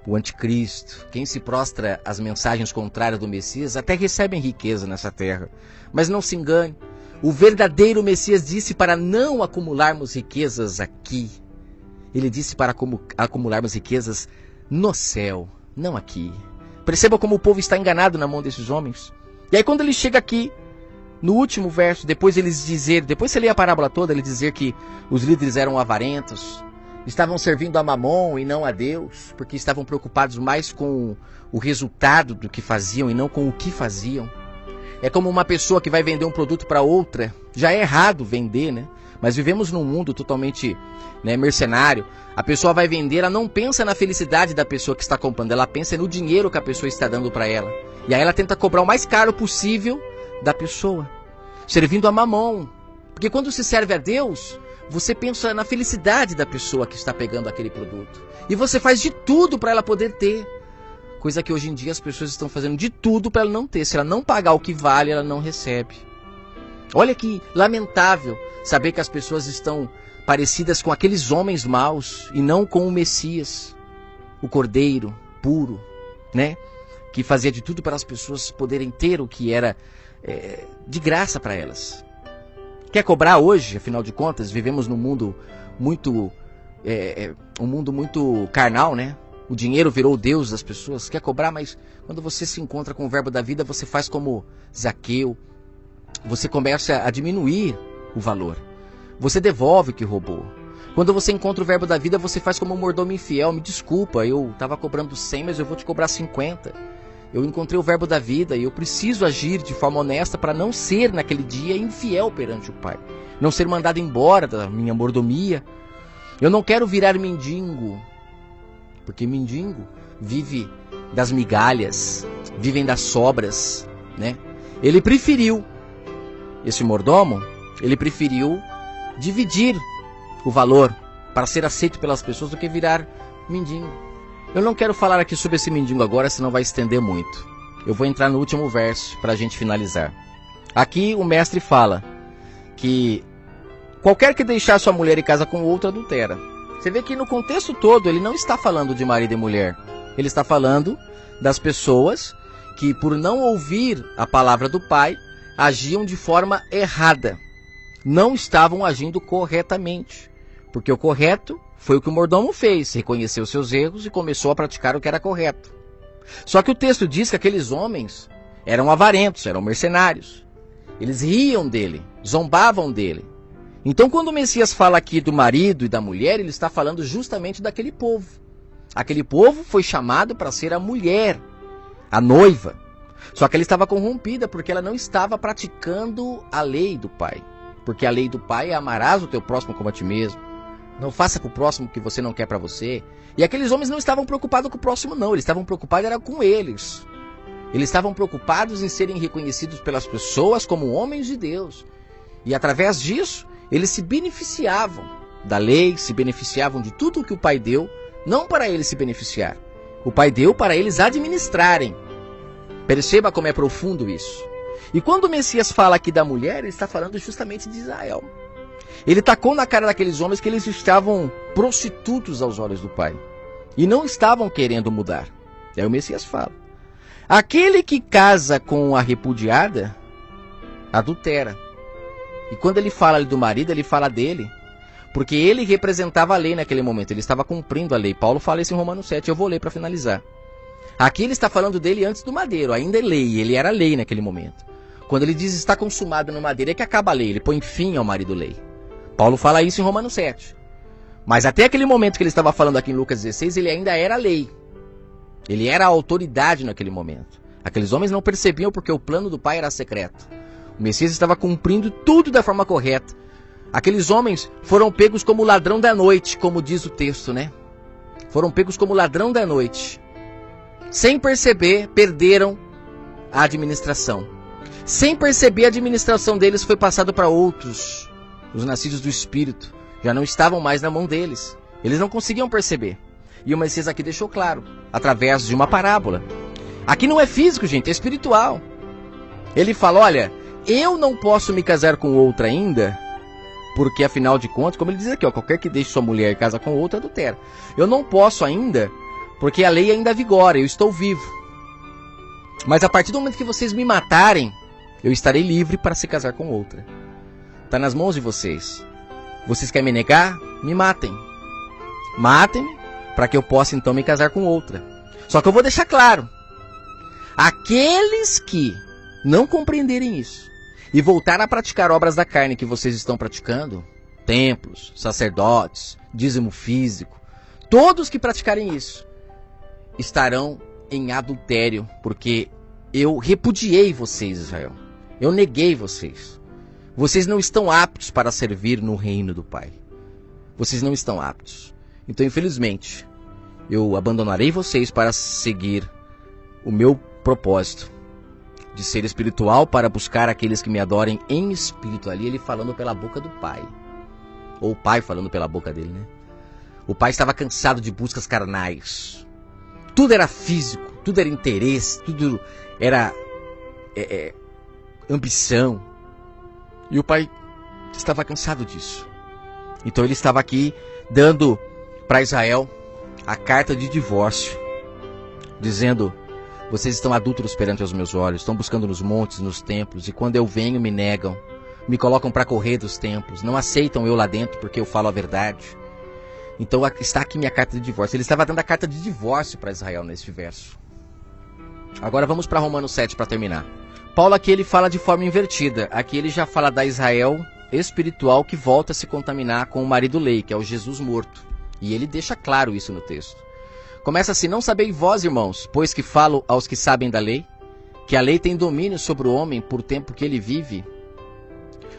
O anticristo, quem se prostra às mensagens contrárias do Messias, até recebem riqueza nessa terra. Mas não se engane, o verdadeiro Messias disse para não acumularmos riquezas aqui. Ele disse para acumularmos riquezas no céu, não aqui. Perceba como o povo está enganado na mão desses homens. E aí quando ele chega aqui, no último verso, depois você lê a parábola toda, ele dizer que os líderes eram avarentos, estavam servindo a Mamon e não a Deus, porque estavam preocupados mais com o resultado do que faziam e não com o que faziam. É como uma pessoa que vai vender um produto para outra. Já é errado vender, né? Mas vivemos num mundo totalmente, né, mercenário. A pessoa vai vender, ela não pensa na felicidade da pessoa que está comprando, ela pensa no dinheiro que a pessoa está dando para ela. E aí ela tenta cobrar o mais caro possível da pessoa, servindo a Mamon. Porque quando se serve a Deus, você pensa na felicidade da pessoa que está pegando aquele produto. E você faz de tudo para ela poder ter. Coisa que hoje em dia as pessoas estão fazendo de tudo para ela não ter. Se ela não pagar o que vale, ela não recebe. Olha que lamentável saber que as pessoas estão parecidas com aqueles homens maus e não com o Messias, o Cordeiro puro, né? Que fazia de tudo para as pessoas poderem ter o que era de graça para elas. Quer cobrar hoje? Afinal de contas, vivemos num mundo muito um mundo muito carnal, né? O dinheiro virou o Deus das pessoas. Quer cobrar, mas quando você se encontra com o verbo da vida, você faz como Zaqueu. Você começa a diminuir o valor. Você devolve o que roubou. Quando você encontra o verbo da vida, você faz como um mordomo infiel. Me desculpa, eu estava cobrando 100, mas eu vou te cobrar 50. Eu encontrei o verbo da vida e eu preciso agir de forma honesta para não ser naquele dia infiel perante o Pai. Não ser mandado embora da minha mordomia. Eu não quero virar mendigo, porque mendigo vive das migalhas, vivem das sobras, né? Ele preferiu, esse mordomo, ele preferiu dividir o valor para ser aceito pelas pessoas do que virar mendigo. Eu não quero falar aqui sobre esse mendigo agora, senão vai estender muito. Eu vou entrar no último verso para a gente finalizar. Aqui o mestre fala que qualquer que deixar sua mulher e casa com outra adultera. Você vê que no contexto todo ele não está falando de marido e mulher. Ele está falando das pessoas que, por não ouvir a palavra do Pai, agiam de forma errada. Não estavam agindo corretamente. Porque o correto foi o que o mordomo fez, reconheceu seus erros e começou a praticar o que era correto. Só que o texto diz que aqueles homens eram avarentos, eram mercenários. Eles riam dele, zombavam dele. Então quando o Messias fala aqui do marido e da mulher, ele está falando justamente daquele povo. Aquele povo foi chamado para ser a mulher, a noiva. Só que ela estava corrompida porque ela não estava praticando a lei do Pai. Porque a lei do Pai é amarás o teu próximo como a ti mesmo. Não faça para o próximo o que você não quer para você. E aqueles homens não estavam preocupados com o próximo, não. Eles estavam preocupados era com eles. Eles estavam preocupados em serem reconhecidos pelas pessoas como homens de Deus. E através disso, eles se beneficiavam da lei, se beneficiavam de tudo o que o Pai deu, não para eles se beneficiar. O Pai deu para eles administrarem. Perceba como é profundo isso. E quando o Messias fala aqui da mulher, ele está falando justamente de Israel. Ele tacou na cara daqueles homens que eles estavam prostitutos aos olhos do Pai. E não estavam querendo mudar. Aí o Messias fala: aquele que casa com a repudiada, adultera. E quando ele fala ali do marido, ele fala dele. Porque ele representava a lei naquele momento. Ele estava cumprindo a lei. Paulo fala isso em Romanos 7. Eu vou ler para finalizar. Aqui ele está falando dele antes do madeiro. Ainda é lei. Ele era lei naquele momento. Quando ele diz está consumado no madeiro, é que acaba a lei. Ele põe fim ao marido lei. Paulo fala isso em Romanos 7. Mas até aquele momento que ele estava falando aqui em Lucas 16, ele ainda era lei. Ele era a autoridade naquele momento. Aqueles homens não percebiam porque o plano do Pai era secreto. O Messias estava cumprindo tudo da forma correta. Aqueles homens foram pegos como ladrão da noite, como diz o texto, né? Foram pegos como ladrão da noite. Sem perceber, perderam a administração. Sem perceber, a administração deles foi passada para outros. Os nascidos do Espírito já não estavam mais na mão deles. Eles não conseguiam perceber. E o Messias aqui deixou claro, através de uma parábola. Aqui não é físico, gente, é espiritual. Ele fala, olha, eu não posso me casar com outra ainda, porque afinal de contas, como ele diz aqui, ó, qualquer que deixe sua mulher e casa com outra, adultera. Eu não posso ainda, porque a lei ainda vigora, eu estou vivo. Mas a partir do momento que vocês me matarem, eu estarei livre para se casar com outra. Está nas mãos de vocês. Vocês querem me negar? Me matem. Matem-me, para que eu possa então me casar com outra. Só que eu vou deixar claro. Aqueles que não compreenderem isso e voltar a praticar obras da carne que vocês estão praticando, templos, sacerdotes, dízimo físico, todos que praticarem isso, estarão em adultério, porque eu repudiei vocês, Israel. Eu neguei vocês. Vocês não estão aptos para servir no reino do Pai. Vocês não estão aptos. Então, infelizmente, eu abandonarei vocês para seguir o meu propósito de ser espiritual, para buscar aqueles que me adorem em espírito. Ali ele falando pela boca do Pai. Ou o Pai falando pela boca dele, né? O Pai estava cansado de buscas carnais. Tudo era físico, tudo era interesse, tudo era ambição. E o Pai estava cansado disso. Então ele estava aqui dando para Israel a carta de divórcio, dizendo: vocês estão adúlteros perante os meus olhos, estão buscando nos montes, nos templos, e quando eu venho me negam, me colocam para correr dos templos, não aceitam eu lá dentro porque eu falo a verdade. Então está aqui minha carta de divórcio. Ele estava dando a carta de divórcio para Israel neste verso. Agora vamos para Romanos 7 para terminar. Paulo aqui ele fala de forma invertida. Aqui ele já fala da Israel espiritual que volta a se contaminar com o marido lei, que é o Jesus morto. E ele deixa claro isso no texto. Começa assim: não sabeis vós, irmãos, pois que falo aos que sabem da lei, que a lei tem domínio sobre o homem por tempo que ele vive.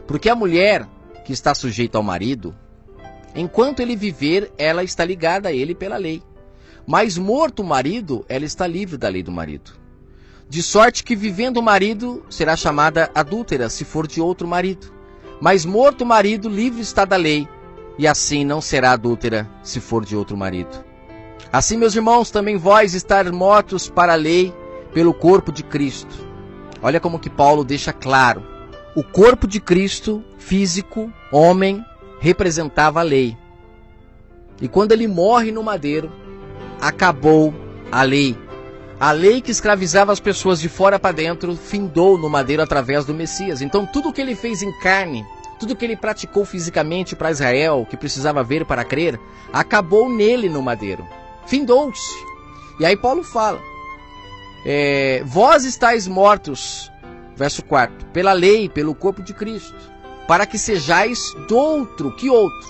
Porque a mulher que está sujeita ao marido, enquanto ele viver, ela está ligada a ele pela lei. Mas morto o marido, ela está livre da lei do marido. De sorte que vivendo o marido, será chamada adúltera se for de outro marido. Mas morto o marido, livre está da lei, e assim não será adúltera se for de outro marido. Assim, meus irmãos, também vós estar mortos para a lei pelo corpo de Cristo. Olha como que Paulo deixa claro. O corpo de Cristo, físico, homem, representava a lei. E quando ele morre no madeiro, acabou a lei. A lei que escravizava as pessoas de fora para dentro findou no madeiro através do Messias. Então tudo o que ele fez em carne, tudo que ele praticou fisicamente para Israel, que precisava ver para crer, acabou nele no madeiro. Findou-se. E aí Paulo fala: vós estáis mortos, verso 4, pela lei, pelo corpo de Cristo, para que sejais do outro. Que outro?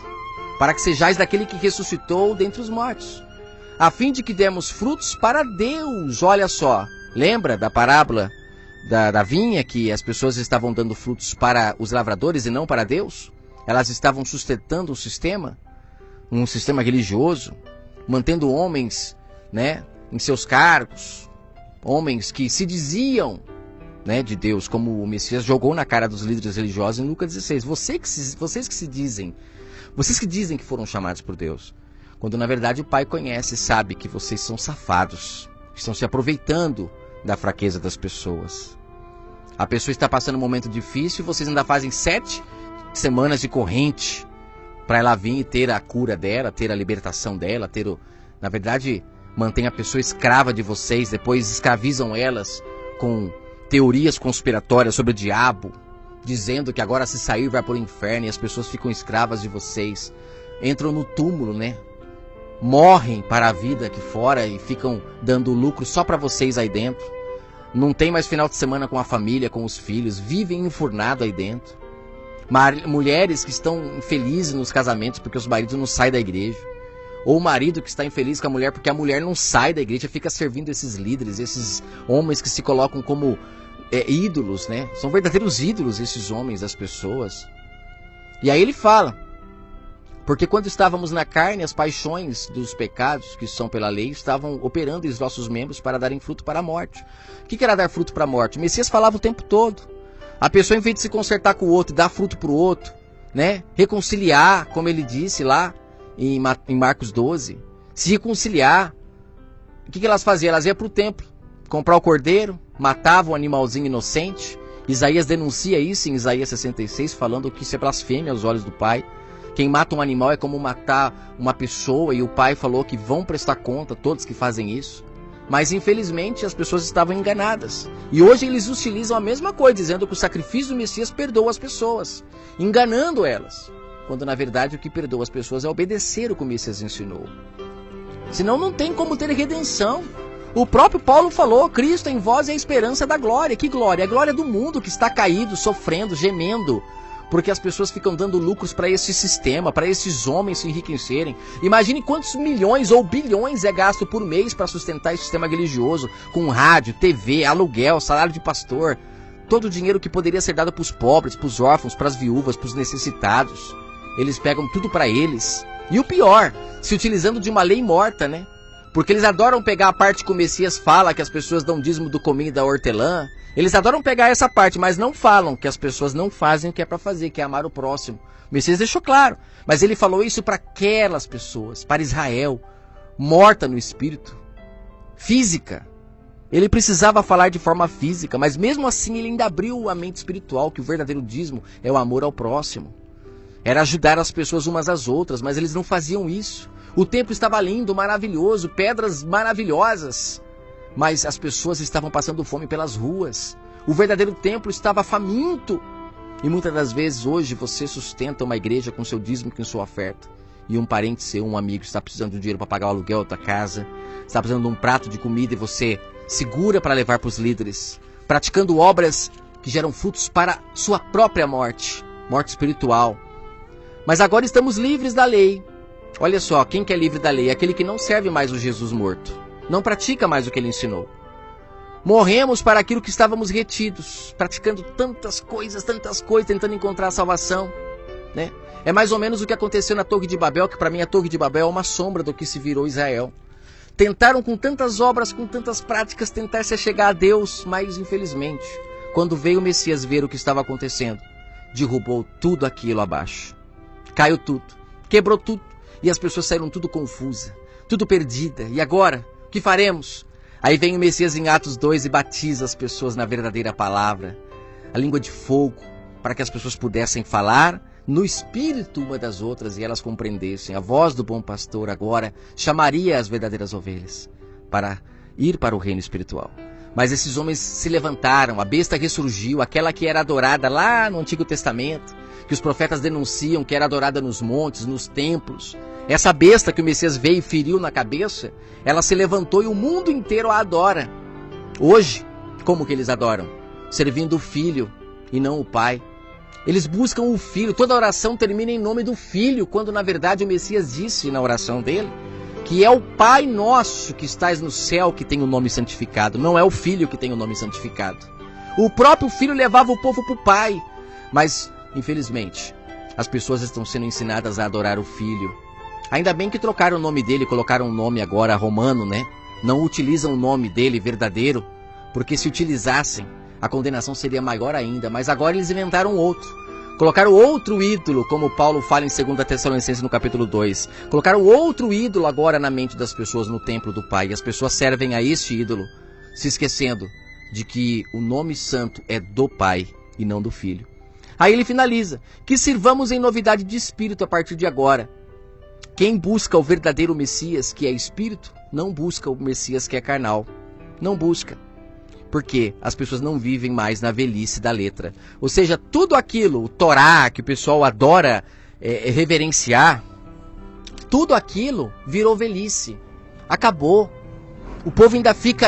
Para que sejais daquele que ressuscitou dentre os mortos, a fim de que demos frutos para Deus. Olha só, lembra da parábola da vinha, que as pessoas estavam dando frutos para os lavradores e não para Deus? Elas estavam sustentando um sistema religioso, mantendo homens, né, em seus cargos, homens que se diziam, né, de Deus, como o Messias jogou na cara dos líderes religiosos em Lucas 16. Vocês que dizem que foram chamados por Deus, quando na verdade o Pai conhece e sabe que vocês são safados, estão se aproveitando da fraqueza das pessoas. A pessoa está passando um momento difícil e vocês ainda fazem 7 semanas de corrente para ela vir e ter a cura dela, ter a libertação dela, na verdade, mantém a pessoa escrava de vocês, depois escravizam elas com teorias conspiratórias sobre o diabo, dizendo que agora se sair vai para o inferno, e as pessoas ficam escravas de vocês, entram no túmulo, né? Morrem para a vida aqui fora e ficam dando lucro só para vocês aí dentro. Não tem mais final de semana com a família, com os filhos, vivem enfurnados aí dentro. Mulheres que estão infelizes nos casamentos porque os maridos não saem da igreja. Ou o marido que está infeliz com a mulher porque a mulher não sai da igreja, fica servindo esses líderes, esses homens que se colocam como ídolos, né? São verdadeiros ídolos esses homens das pessoas. E aí ele fala, porque quando estávamos na carne, as paixões dos pecados que são pela lei estavam operando em os nossos membros para darem fruto para a morte. O que era dar fruto para a morte? O Messias falava o tempo todo. A pessoa, em vez de se consertar com o outro e dar fruto para o outro, né? Reconciliar, como ele disse lá em Marcos 12, se reconciliar. O que elas faziam? Elas iam para o templo, comprar o cordeiro, matavam um animalzinho inocente. Isaías denuncia isso em Isaías 66, falando que isso é blasfêmia aos olhos do Pai. Quem mata um animal é como matar uma pessoa, e o Pai falou que vão prestar conta todos que fazem isso. Mas infelizmente as pessoas estavam enganadas. E hoje eles utilizam a mesma coisa, dizendo que o sacrifício do Messias perdoa as pessoas, enganando elas. Quando na verdade o que perdoa as pessoas é obedecer o que o Messias ensinou. Senão não tem como ter redenção. O próprio Paulo falou, Cristo em vós é a esperança da glória. Que glória? A glória do mundo que está caído, sofrendo, gemendo. Porque as pessoas ficam dando lucros para esse sistema, para esses homens se enriquecerem. Imagine quantos milhões ou bilhões é gasto por mês para sustentar esse sistema religioso, com rádio, TV, aluguel, salário de pastor. Todo o dinheiro que poderia ser dado para os pobres, para os órfãos, para as viúvas, para os necessitados. Eles pegam tudo para eles. E o pior, se utilizando de uma lei morta, né? Porque eles adoram pegar a parte que o Messias fala, que as pessoas dão dízimo do cominho e da hortelã. Eles adoram pegar essa parte, mas não falam que as pessoas não fazem o que é para fazer, que é amar o próximo. O Messias deixou claro, mas ele falou isso para aquelas pessoas, para Israel, morta no espírito, física. Ele precisava falar de forma física, mas mesmo assim ele ainda abriu a mente espiritual, que o verdadeiro dízimo é o amor ao próximo. Era ajudar as pessoas umas às outras, mas eles não faziam isso. O templo estava lindo, maravilhoso, pedras maravilhosas, mas as pessoas estavam passando fome pelas ruas. O verdadeiro templo estava faminto. E muitas das vezes hoje você sustenta uma igreja com seu dízimo, com sua oferta. E um parente seu, um amigo, está precisando de dinheiro para pagar o aluguel da casa, está precisando de um prato de comida e você segura para levar para os líderes, praticando obras que geram frutos para sua própria morte, morte espiritual. Mas agora estamos livres da lei. Olha só, quem que é livre da lei? É aquele que não serve mais o Jesus morto. Não pratica mais o que ele ensinou. Morremos para aquilo que estávamos retidos, praticando tantas coisas, tentando encontrar a salvação, né? É mais ou menos o que aconteceu na Torre de Babel, que para mim a Torre de Babel é uma sombra do que se virou Israel. Tentaram com tantas obras, com tantas práticas, tentar se chegar a Deus, mas infelizmente, quando veio o Messias ver o que estava acontecendo, derrubou tudo aquilo abaixo. Caiu tudo, quebrou tudo, e as pessoas saíram tudo confusa, tudo perdida. E agora, o que faremos? Aí vem o Messias em Atos 2 e batiza as pessoas na verdadeira palavra, a língua de fogo, para que as pessoas pudessem falar no espírito uma das outras e elas compreendessem. A voz do bom pastor agora chamaria as verdadeiras ovelhas para ir para o reino espiritual. Mas esses homens se levantaram, a besta ressurgiu, aquela que era adorada lá no Antigo Testamento, que os profetas denunciam que era adorada nos montes, nos templos. Essa besta que o Messias veio e feriu na cabeça, ela se levantou e o mundo inteiro a adora. Hoje, como que eles adoram? Servindo o Filho e não o Pai. Eles buscam o Filho, toda oração termina em nome do Filho, quando na verdade o Messias disse na oração dele que é o Pai nosso que estás no céu que tem o nome santificado, não é o Filho que tem o nome santificado. O próprio Filho levava o povo para o Pai, mas infelizmente as pessoas estão sendo ensinadas a adorar o Filho. Ainda bem que trocaram o nome dele, colocaram um nome agora romano, né? Não utilizam o nome dele verdadeiro, porque se utilizassem, a condenação seria maior ainda. Mas agora eles inventaram outro. Colocaram outro ídolo, como Paulo fala em 2 Tessalonicenses no capítulo 2. Colocaram outro ídolo agora na mente das pessoas no templo do Pai. E as pessoas servem a este ídolo, se esquecendo de que o nome santo é do Pai e não do Filho. Aí ele finaliza, que sirvamos em novidade de espírito a partir de agora. Quem busca o verdadeiro Messias, que é espírito, não busca o Messias que é carnal. Não busca. Porque as pessoas não vivem mais na velhice da letra. Ou seja, tudo aquilo, o Torá, que o pessoal adora reverenciar, tudo aquilo virou velhice. Acabou. O povo ainda fica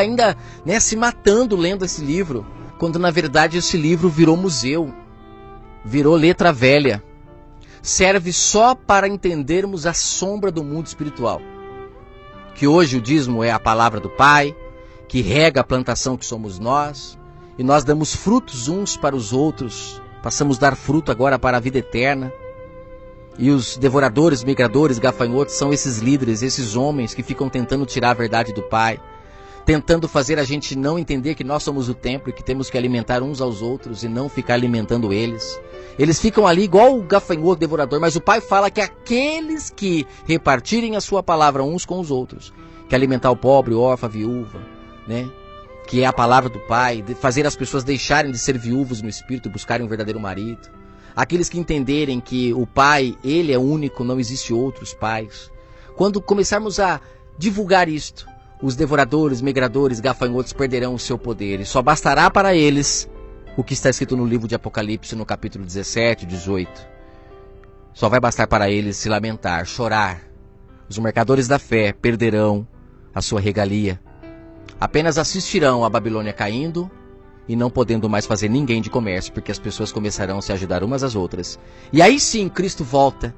se matando lendo esse livro, quando na verdade esse livro virou museu. Virou letra velha. Serve só para entendermos a sombra do mundo espiritual. Que hoje o dízimo é a palavra do Pai, que rega a plantação que somos nós, e nós damos frutos uns para os outros, passamos a dar fruto agora para a vida eterna. E os devoradores, migradores, gafanhotos são esses líderes, esses homens que ficam tentando tirar a verdade do Pai, tentando fazer a gente não entender que nós somos o templo e que temos que alimentar uns aos outros e não ficar alimentando eles. Eles ficam ali igual o gafanhoto devorador, mas o Pai fala que aqueles que repartirem a sua palavra uns com os outros, que alimentar o pobre, o órfão, a viúva, né? Que é a palavra do Pai, de fazer as pessoas deixarem de ser viúvos no espírito e buscarem um verdadeiro marido. Aqueles que entenderem que o Pai, Ele é único, não existe outros pais. Quando começarmos a divulgar isto, os devoradores, migradores, gafanhotos perderão o seu poder. E só bastará para eles o que está escrito no livro de Apocalipse, no capítulo 17, 18. Só vai bastar para eles se lamentar, chorar. Os mercadores da fé perderão a sua regalia. Apenas assistirão a Babilônia caindo e não podendo mais fazer ninguém de comércio, porque as pessoas começarão a se ajudar umas às outras. E aí sim Cristo volta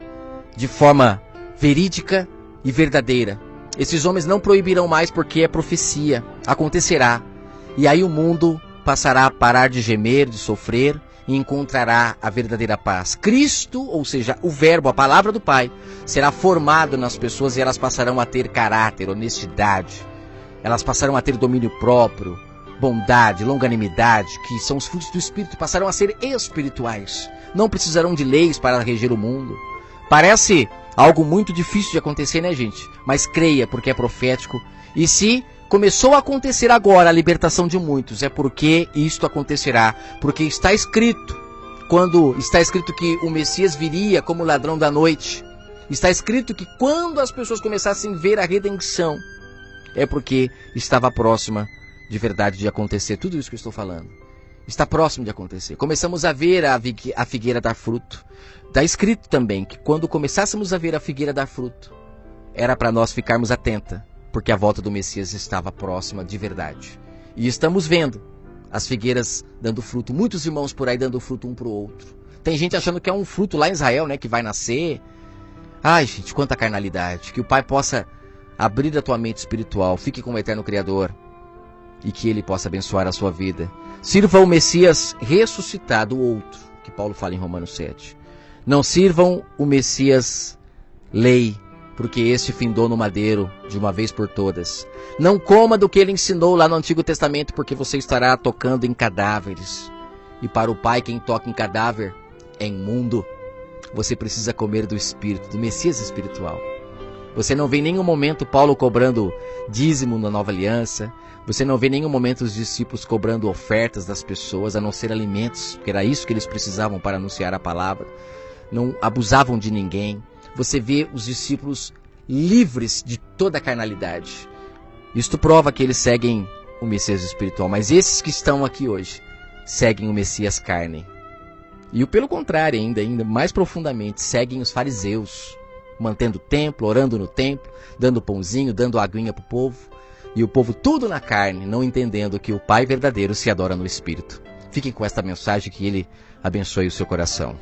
de forma verídica e verdadeira. Esses homens não proibirão mais porque é profecia, acontecerá. E aí o mundo passará a parar de gemer, de sofrer e encontrará a verdadeira paz. Cristo, ou seja, o verbo, a palavra do Pai, será formado nas pessoas e elas passarão a ter caráter, honestidade. Elas passarão a ter domínio próprio, bondade, longanimidade, que são os frutos do Espírito, passarão a ser espirituais. Não precisarão de leis para reger o mundo. Parece algo muito difícil de acontecer, né, gente? Mas creia, porque é profético. E se começou a acontecer agora a libertação de muitos, é porque isto acontecerá. Porque está escrito, quando está escrito que o Messias viria como ladrão da noite, está escrito que quando as pessoas começassem a ver a redenção, é porque estava próxima de verdade de acontecer. Tudo isso que eu estou falando está próximo de acontecer. Começamos a ver a figueira dar fruto. Está escrito também que quando começássemos a ver a figueira dar fruto, era para nós ficarmos atentos, porque a volta do Messias estava próxima de verdade. E estamos vendo as figueiras dando fruto, muitos irmãos por aí dando fruto um para o outro. Tem gente achando que é um fruto lá em Israel, né, que vai nascer. Ai, gente, quanta carnalidade. Que o Pai possa abrir a tua mente espiritual, fique com o eterno Criador e que Ele possa abençoar a sua vida. Sirva o Messias ressuscitado, o outro, que Paulo fala em Romanos 7. Não sirvam o Messias lei, porque este findou no madeiro de uma vez por todas. Não coma do que ele ensinou lá no Antigo Testamento, porque você estará tocando em cadáveres. E para o Pai, quem toca em cadáver é imundo. Você precisa comer do Espírito, do Messias espiritual. Você não vê em nenhum momento Paulo cobrando dízimo na Nova Aliança. Você não vê em nenhum momento os discípulos cobrando ofertas das pessoas, a não ser alimentos, porque era isso que eles precisavam para anunciar a palavra. Não abusavam de ninguém. Você vê os discípulos livres de toda a carnalidade. Isto prova que eles seguem o Messias espiritual. Mas esses que estão aqui hoje seguem o Messias carne. E pelo contrário, ainda mais profundamente, seguem os fariseus, mantendo o templo, orando no templo, dando pãozinho, dando aguinha para o povo. E o povo tudo na carne, não entendendo que o Pai verdadeiro se adora no Espírito. Fiquem com esta mensagem, que Ele abençoe o seu coração.